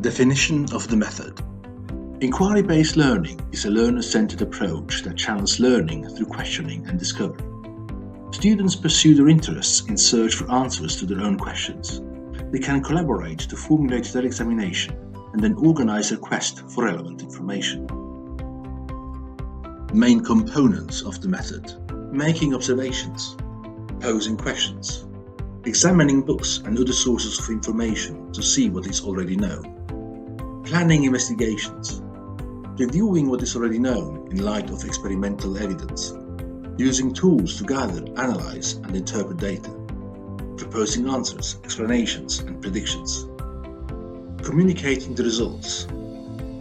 Definition of the method. Inquiry-based learning is a learner-centered approach that channels learning through questioning and discovery. Students pursue their interests in search for answers to their own questions. They can collaborate to formulate their examination and then organize their quest for relevant information. Main components of the method: making observations, posing questions, examining books and other sources of information to see what is already known, planning investigations, reviewing what is already known in light of experimental evidence, using tools to gather, analyze and interpret data, proposing answers, explanations and predictions, communicating the results,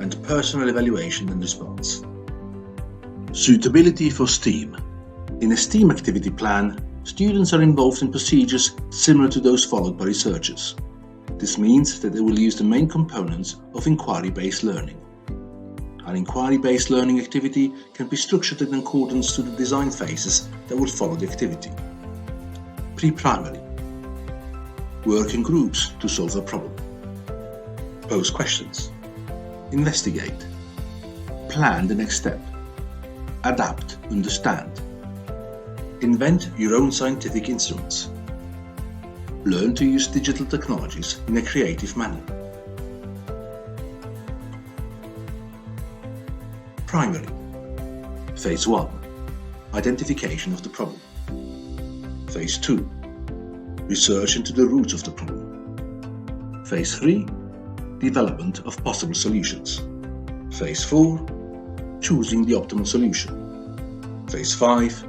and personal evaluation and response. Suitability for STEAM. In a STEAM activity plan, students are involved in procedures similar to those followed by researchers. This means that they will use the main components of inquiry-based learning. An inquiry-based learning activity can be structured in accordance to the design phases that will follow the activity. Pre-primary. Work in groups to solve a problem. Pose questions. Investigate. Plan the next step. Adapt, understand. Invent your own scientific instruments. Learn to use digital technologies in a creative manner. Primary. Phase 1. Identification of the problem. Phase 2. Research into the roots of the problem. Phase 3. Development of possible solutions. Phase 4. Choosing the optimal solution. Phase 5.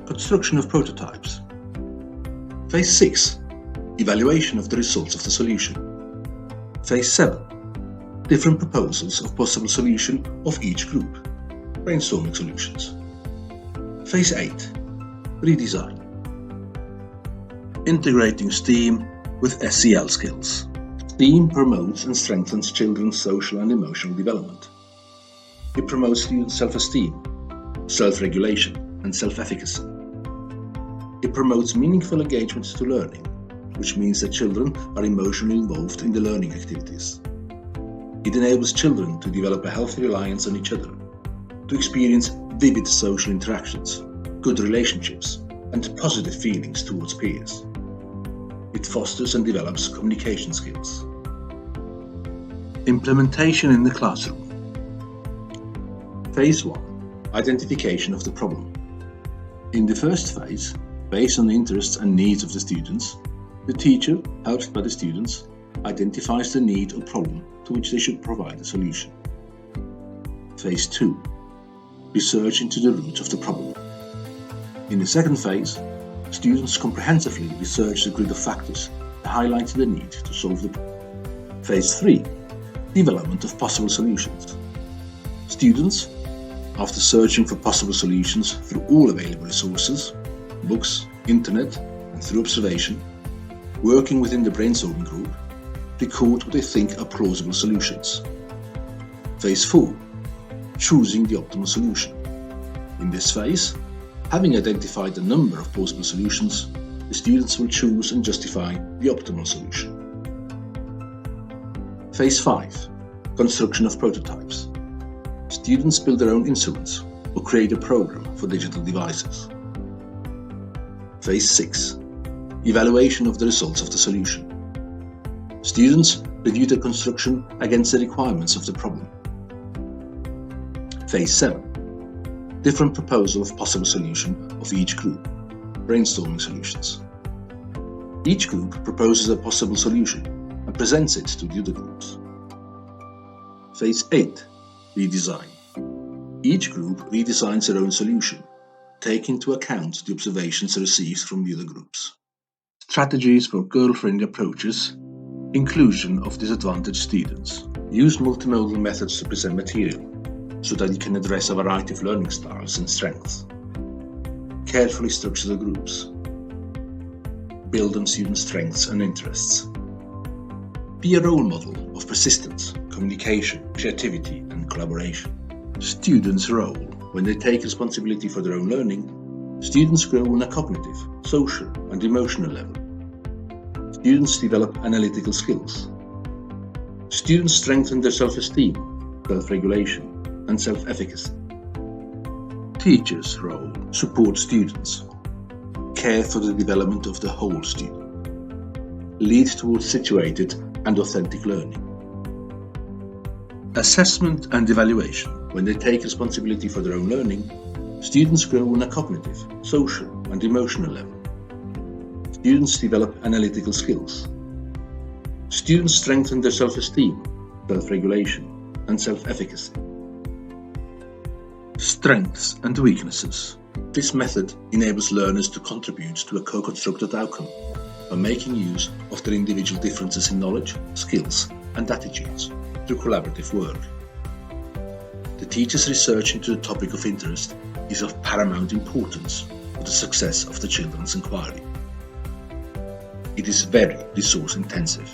Construction of prototypes. Phase 6. Evaluation of the results of the solution. Phase 7. Different proposals of possible solution of each group. Brainstorming solutions. Phase 8. Redesign. Integrating STEAM with SEL skills. STEAM promotes and strengthens children's social and emotional development. It promotes students' self-esteem, self-regulation, and self-efficacy. It promotes meaningful engagement to learning, which means that children are emotionally involved in the learning activities. It enables children to develop a healthy reliance on each other, to experience vivid social interactions, good relationships, and positive feelings towards peers. It fosters and develops communication skills. Implementation in the classroom. Phase 1. Identification of the problem. In the first phase, based on the interests and needs of the students, the teacher, helped by the students, identifies the need or problem to which they should provide a solution. Phase 2. Research into the roots of the problem. In the second phase, students comprehensively research the grid of factors that highlight the need to solve the problem. Phase 3. Development of possible solutions. Students, after searching for possible solutions through all available resources, books, internet, and through observation, working within the brainstorming group, record what they think are plausible solutions. Phase 4. Choosing the optimal solution. In this phase, having identified a number of plausible solutions, the students will choose and justify the optimal solution. Phase 5. Construction of prototypes. Students build their own instruments or create a program for digital devices. Phase 6. Evaluation of the results of the solution. Students review the construction against the requirements of the problem. Phase 7. Different proposal of possible solution of each group. Brainstorming solutions. Each group proposes a possible solution and presents it to the other groups. Phase 8. Redesign. Each group redesigns their own solution, taking into account the observations received from the other groups. Strategies for girl-friendly approaches. Inclusion of disadvantaged students. Use multimodal methods to present material, so that you can address a variety of learning styles and strengths. Carefully structure the groups. Build on students' strengths and interests. Be a role model of persistence, communication, creativity, and collaboration. Students' role. When they take responsibility for their own learning, students grow on a cognitive, social, and emotional level. Students develop analytical skills. Students strengthen their self-esteem, self-regulation, and self-efficacy. Teachers' role: support students, care for the development of the whole student, lead towards situated and authentic learning. Assessment and evaluation: when they take responsibility for their own learning, students grow on a cognitive, social, and emotional level. Students develop analytical skills. Students strengthen their self-esteem, self-regulation, and self-efficacy. Strengths and weaknesses. This method enables learners to contribute to a co-constructed outcome by making use of their individual differences in knowledge, skills, and attitudes through collaborative work. The teacher's research into the topic of interest is of paramount importance for the success of the children's inquiry. It is very resource intensive.